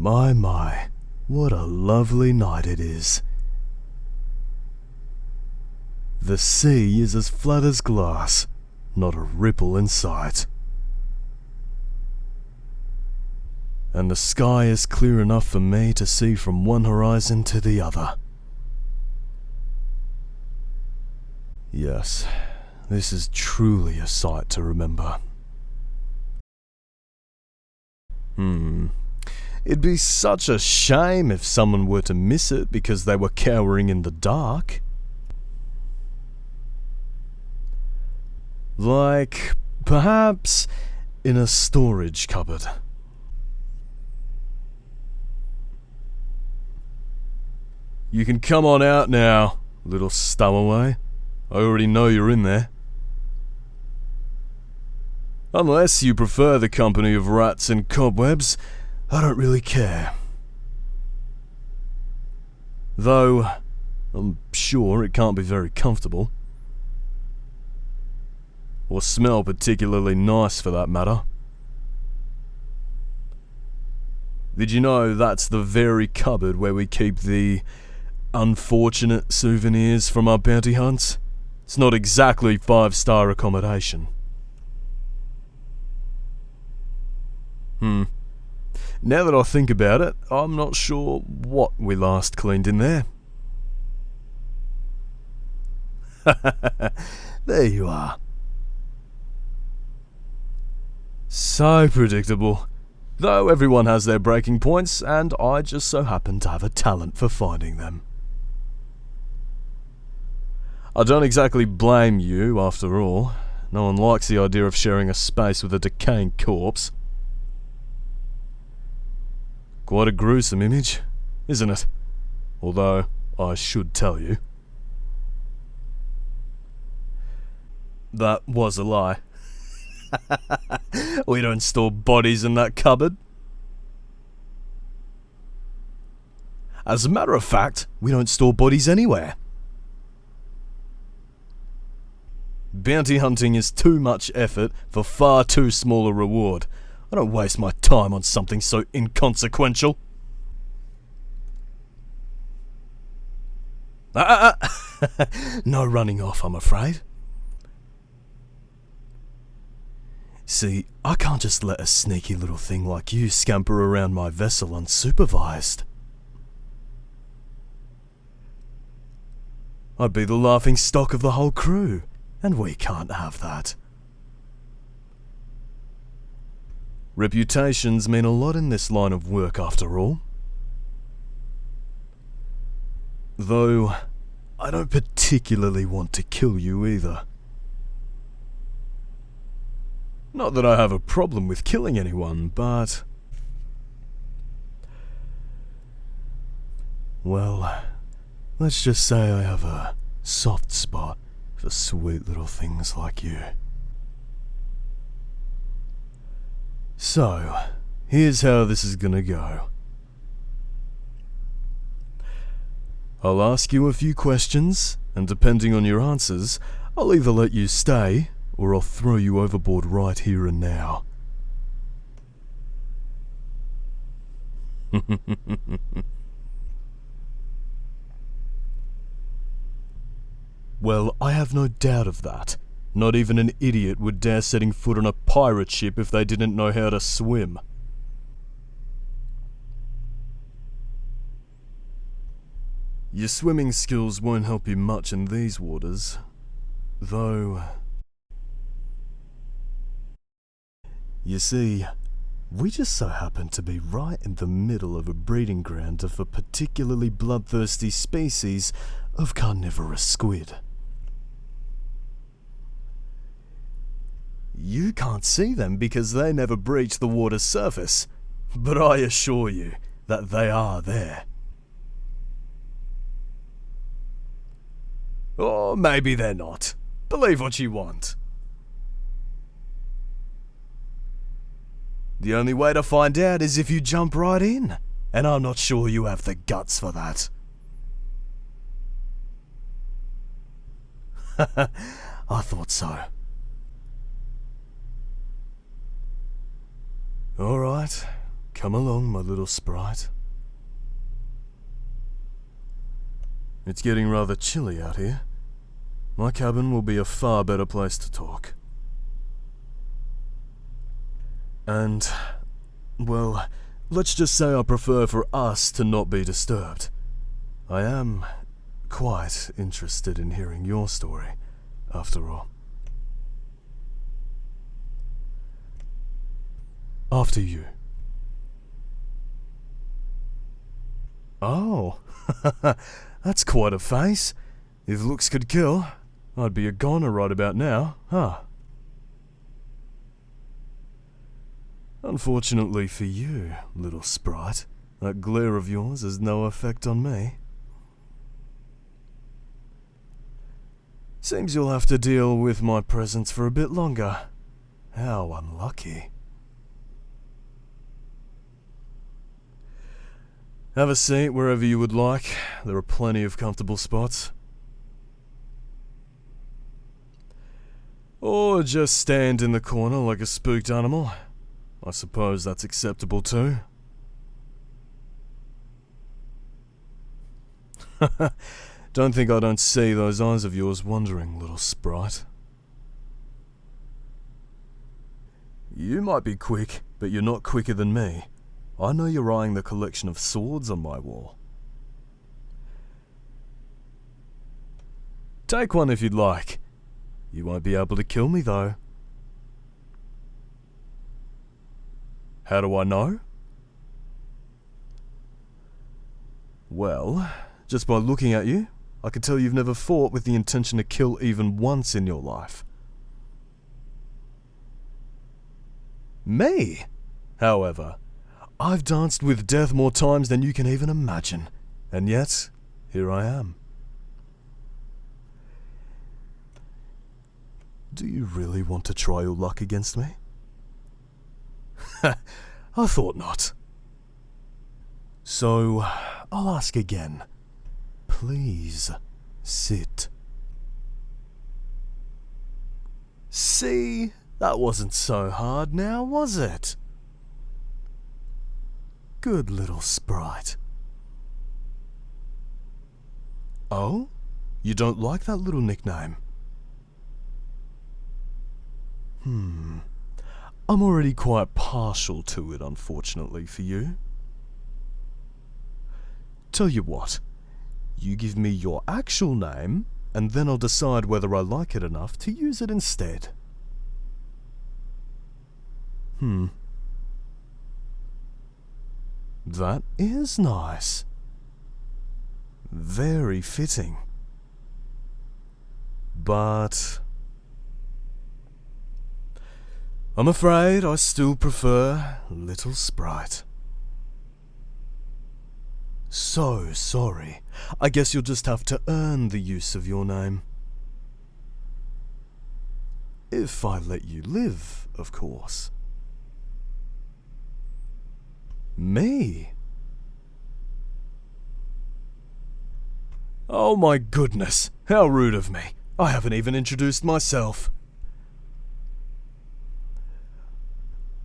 My, what a lovely night it is. The sea is as flat as glass, not a ripple in sight. And the sky is clear enough for me to see from one horizon to the other. Yes, this is truly a sight to remember. It'd be such a shame if someone were to miss it because they were cowering in the dark. Like, perhaps in a storage cupboard. You can come on out now, little stowaway. I already know you're in there. Unless you prefer the company of rats and cobwebs, I don't really care. Though, I'm sure it can't be very comfortable. Or smell particularly nice for that matter. Did you know that's the very cupboard where we keep the unfortunate souvenirs from our bounty hunts? It's not exactly 5-star accommodation. Now that I think about it, I'm not sure what we last cleaned in there. There you are. So predictable. Though everyone has their breaking points, and I just so happen to have a talent for finding them. I don't exactly blame you, after all. No one likes the idea of sharing a space with a decaying corpse. Quite a gruesome image, isn't it? Although, I should tell you. That was a lie. We don't store bodies in that cupboard. As a matter of fact, we don't store bodies anywhere. Bounty hunting is too much effort for far too small a reward. I don't waste my time on something so inconsequential. No running off, I'm afraid. See, I can't just let a sneaky little thing like you scamper around my vessel unsupervised. I'd be the laughing stock of the whole crew, and we can't have that. Reputations mean a lot in this line of work, after all. Though, I don't particularly want to kill you either. Not that I have a problem with killing anyone, but... well, let's just say I have a soft spot for sweet little things like you. So, here's how this is gonna go. I'll ask you a few questions, and depending on your answers, I'll either let you stay, or I'll throw you overboard right here and now. Well, I have no doubt of that. Not even an idiot would dare setting foot on a pirate ship if they didn't know how to swim. Your swimming skills won't help you much in these waters, though... You see, we just so happen to be right in the middle of a breeding ground of a particularly bloodthirsty species of carnivorous squid. You can't see them because they never breach the water's surface, but I assure you that they are there. Or maybe they're not. Believe what you want. The only way to find out is if you jump right in, and I'm not sure you have the guts for that. I thought so. Alright, Come along, my little sprite. It's getting rather chilly out here. My cabin will be a far better place to talk. And, well, let's just say I prefer for us to not be disturbed. I am quite interested in hearing your story, after all. After you. Oh, that's quite a face. If looks could kill, I'd be a goner right about now, huh? Unfortunately for you, little sprite, that glare of yours has no effect on me. Seems you'll have to deal with my presence for a bit longer. How unlucky. Have a seat wherever you would like. There are plenty of comfortable spots. Or just stand in the corner like a spooked animal. I suppose that's acceptable too. Don't think I don't see those eyes of yours wandering, little sprite. You might be quick, but you're not quicker than me. I know you're eyeing the collection of swords on my wall. Take one if you'd like. You won't be able to kill me though. How do I know? Well, just by looking at you, I can tell you've never fought with the intention to kill even once in your life. Me, however, I've danced with death more times than you can even imagine, and yet, here I am. Do you really want to try your luck against me? I thought not. So, I'll ask again. Please, sit. See? That wasn't so hard now, was it? Good little sprite. Oh? You don't like that little nickname? I'm already quite partial to it, unfortunately for you. Tell you what, you give me your actual name, and then I'll decide whether I like it enough to use it instead. That is nice. Very fitting. But I'm afraid I still prefer Little Sprite. So sorry. I guess you'll just have to earn the use of your name. If I let you live, of course. Me? Oh my goodness, how rude of me. I haven't even introduced myself.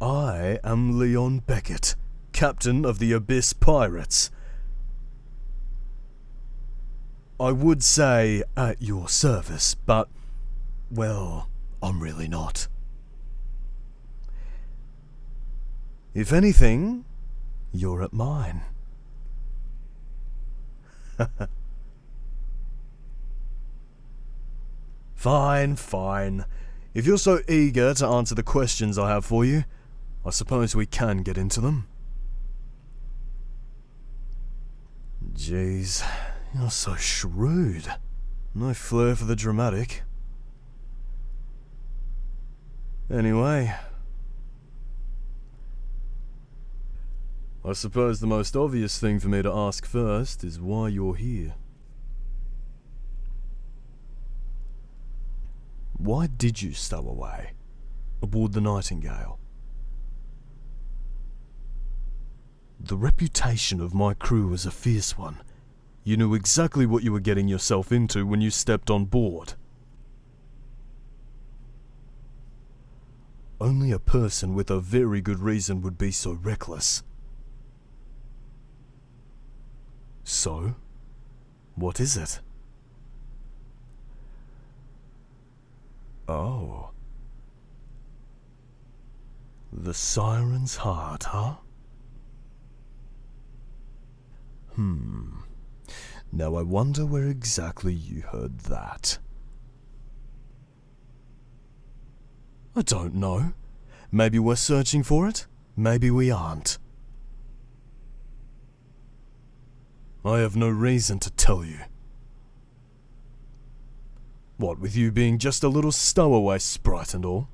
I am Leon Beckett, captain of the Abyss Pirates. I would say at your service, but, well, I'm really not. If anything, you're at mine. Fine. If you're so eager to answer the questions I have for you, I suppose we can get into them. Jeez, you're so shrewd. No flair for the dramatic. Anyway, I suppose the most obvious thing for me to ask first is why you're here. Why did you stow away aboard the Nightingale? The reputation of my crew was a fierce one. You knew exactly what you were getting yourself into when you stepped on board. Only a person with a very good reason would be so reckless. So, what is it? Oh. The Siren's Heart, huh? Now I wonder where exactly you heard that. I don't know. Maybe we're searching for it. Maybe we aren't. I have no reason to tell you. What with you being just a little stowaway sprite and all?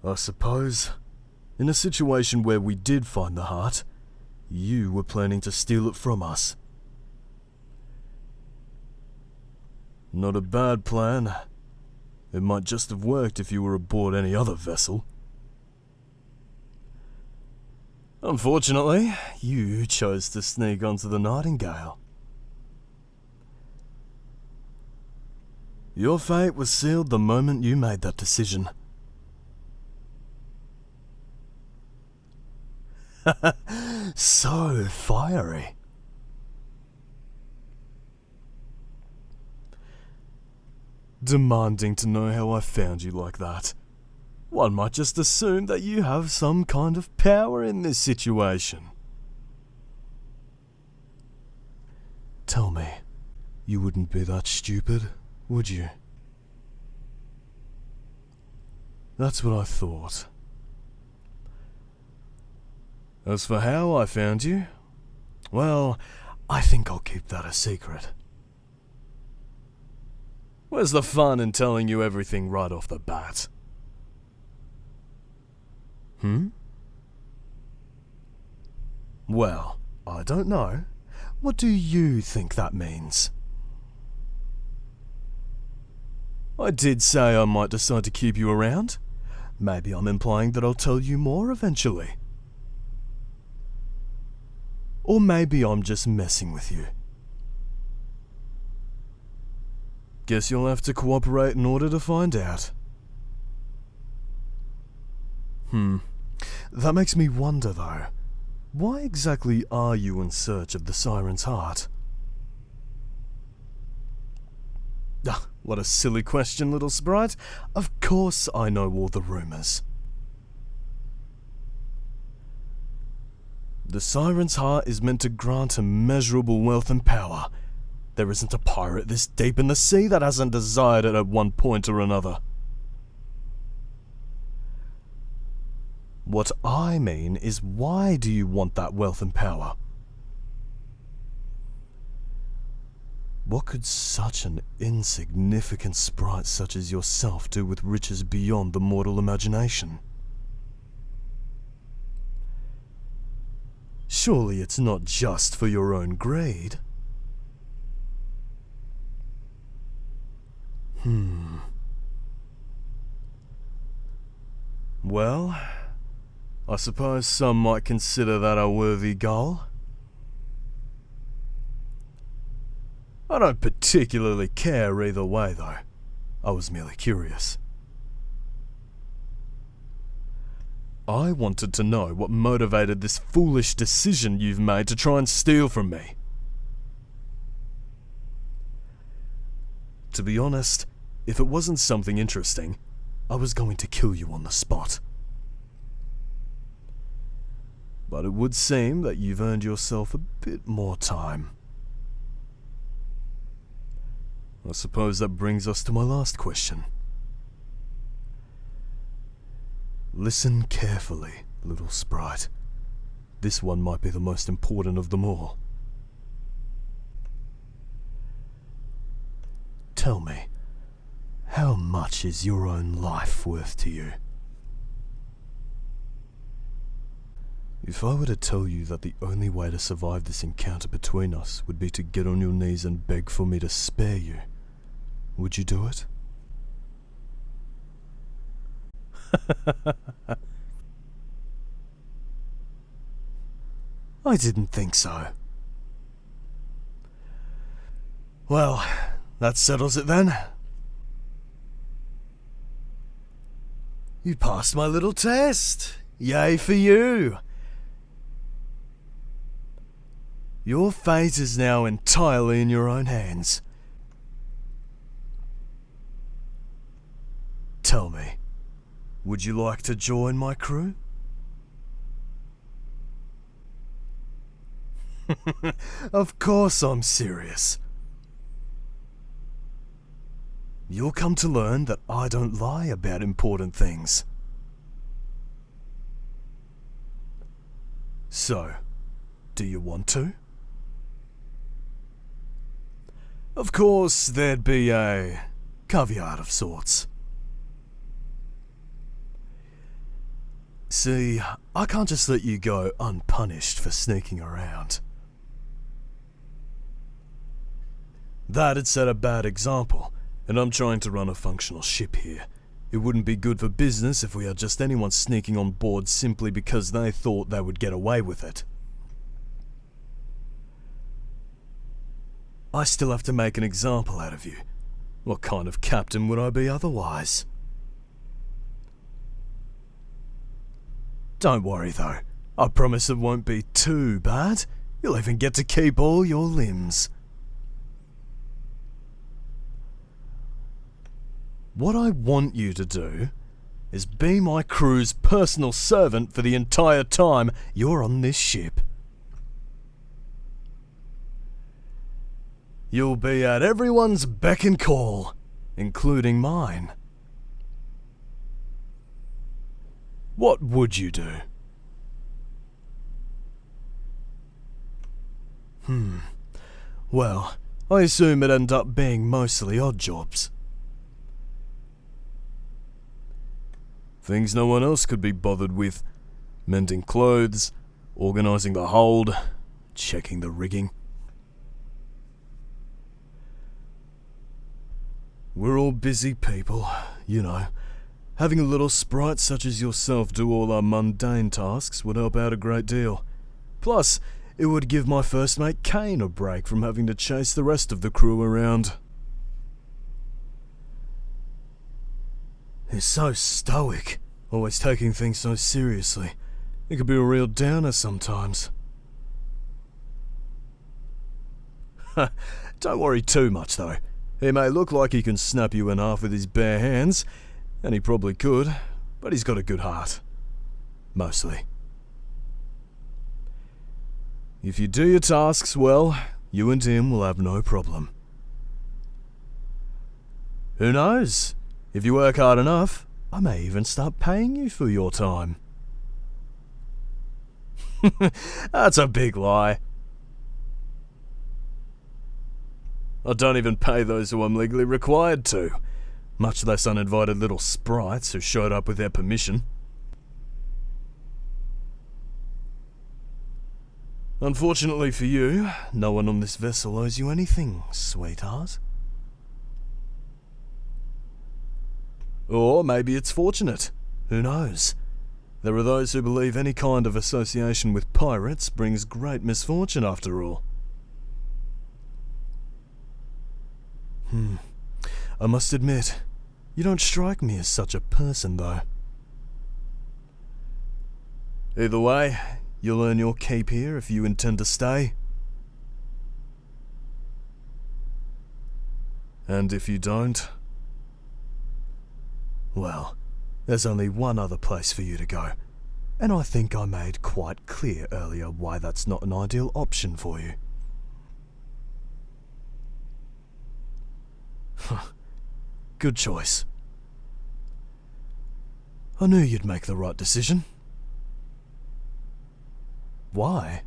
I suppose, in a situation where we did find the heart, you were planning to steal it from us. Not a bad plan. It might just have worked if you were aboard any other vessel. Unfortunately, you chose to sneak onto the Nightingale. Your fate was sealed the moment you made that decision. So fiery. Demanding to know how I found you like that. One might just assume that you have some kind of power in this situation. Tell me, you wouldn't be that stupid, would you? That's what I thought. As for how I found you, well, I think I'll keep that a secret. Where's the fun in telling you everything right off the bat? Well, I don't know. What do you think that means? I did say I might decide to keep you around. Maybe I'm implying that I'll tell you more eventually. Or maybe I'm just messing with you. Guess you'll have to cooperate in order to find out. That makes me wonder though. Why exactly are you in search of the Siren's Heart? What a silly question, little sprite. Of course I know all the rumors. The Siren's Heart is meant to grant immeasurable wealth and power. There isn't a pirate this deep in the sea that hasn't desired it at one point or another. What I mean is, why do you want that wealth and power? What could such an insignificant sprite such as yourself do with riches beyond the mortal imagination? Surely it's not just for your own greed. Well, I suppose some might consider that a worthy goal. I don't particularly care either way, though. I was merely curious. I wanted to know what motivated this foolish decision you've made to try and steal from me. To be honest, if it wasn't something interesting, I was going to kill you on the spot. But it would seem that you've earned yourself a bit more time. I suppose that brings us to my last question. Listen carefully, little sprite. This one might be the most important of them all. Tell me, how much is your own life worth to you? If I were to tell you that the only way to survive this encounter between us would be to get on your knees and beg for me to spare you, would you do it? I didn't think so. Well, that settles it then. You passed my little test. Yay for you! Your fate is now entirely in your own hands. Tell me, would you like to join my crew? Of course I'm serious. You'll come to learn that I don't lie about important things. So, do you want to? Of course, there'd be a caveat of sorts. See, I can't just let you go unpunished for sneaking around. That'd set a bad example, and I'm trying to run a functional ship here. It wouldn't be good for business if we had just anyone sneaking on board simply because they thought they would get away with it. I still have to make an example out of you. What kind of captain would I be otherwise? Don't worry though, I promise it won't be too bad. You'll even get to keep all your limbs. What I want you to do is be my crew's personal servant for the entire time you're on this ship. You'll be at everyone's beck and call, including mine. What would you do? Well, I assume it'd end up being mostly odd jobs. Things no one else could be bothered with. Mending clothes, organising the hold, checking the rigging. We're all busy people, you know. Having a little sprite such as yourself do all our mundane tasks would help out a great deal. Plus, it would give my first mate Kane a break from having to chase the rest of the crew around. He's so stoic, always taking things so seriously. It could be a real downer sometimes. Don't worry too much though. He may look like he can snap you in half with his bare hands, and he probably could, but he's got a good heart. Mostly. If you do your tasks well, you and him will have no problem. Who knows? If you work hard enough, I may even start paying you for your time. That's a big lie. I don't even pay those who I'm legally required to, much less uninvited little sprites who showed up with their permission. Unfortunately for you, no one on this vessel owes you anything, sweetheart. Or maybe it's fortunate. Who knows? There are those who believe any kind of association with pirates brings great misfortune after all. I must admit, you don't strike me as such a person though. Either way, you'll earn your keep here if you intend to stay. And if you don't, well, there's only one other place for you to go, and I think I made quite clear earlier why that's not an ideal option for you. Good choice. I knew you'd make the right decision. Why?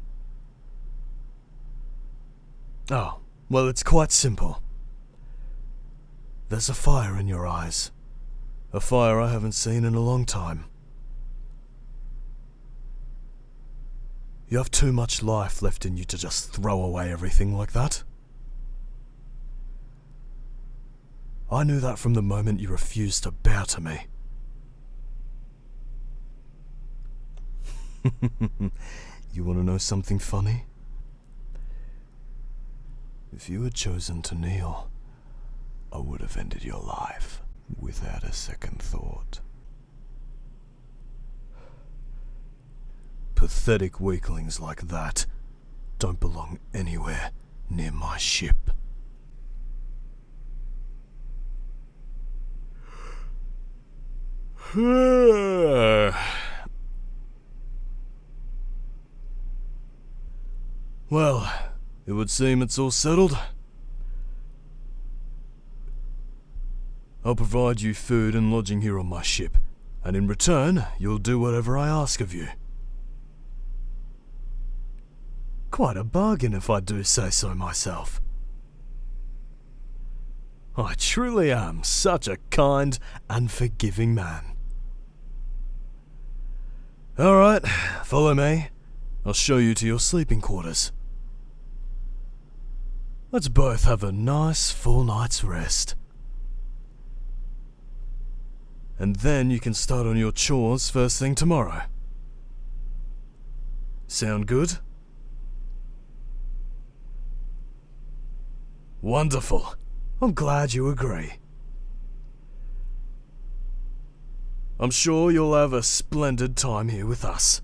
Oh, well, it's quite simple. There's a fire in your eyes. A fire I haven't seen in a long time. You have too much life left in you to just throw away everything like that. I knew that from the moment you refused to bow to me. You want to know something funny? If you had chosen to kneel, I would have ended your life without a second thought. Pathetic weaklings like that don't belong anywhere near my ship. Well, it would seem it's all settled. I'll provide you food and lodging here on my ship, and in return, you'll do whatever I ask of you. Quite a bargain if I do say so myself. I truly am such a kind and forgiving man. Alright, follow me. I'll show you to your sleeping quarters. Let's both have a nice full night's rest. And then you can start on your chores first thing tomorrow. Sound good? Wonderful. I'm glad you agree. I'm sure you'll have a splendid time here with us.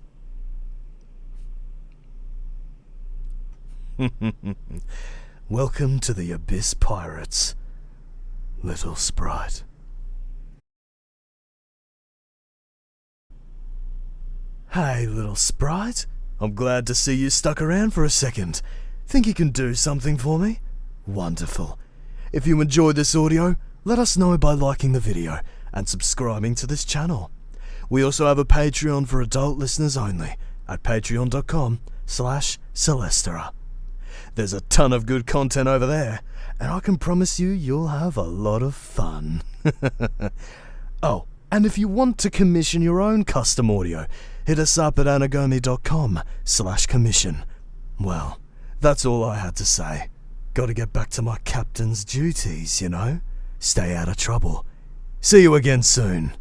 Welcome to the Abyss Pirates, little sprite. Hey, little sprite. I'm glad to see you stuck around for a second. Think you can do something for me? Wonderful. If you enjoyed this audio, let us know by liking the video and subscribing to this channel. We also have a Patreon for adult listeners only at patreon.com/Celesterra. There's a ton of good content over there, and I can promise you'll have a lot of fun. Oh, and if you want to commission your own custom audio, hit us up at anagomi.com/commission. Well, that's all I had to say. Gotta get back to my captain's duties, you know? Stay out of trouble. See you again soon.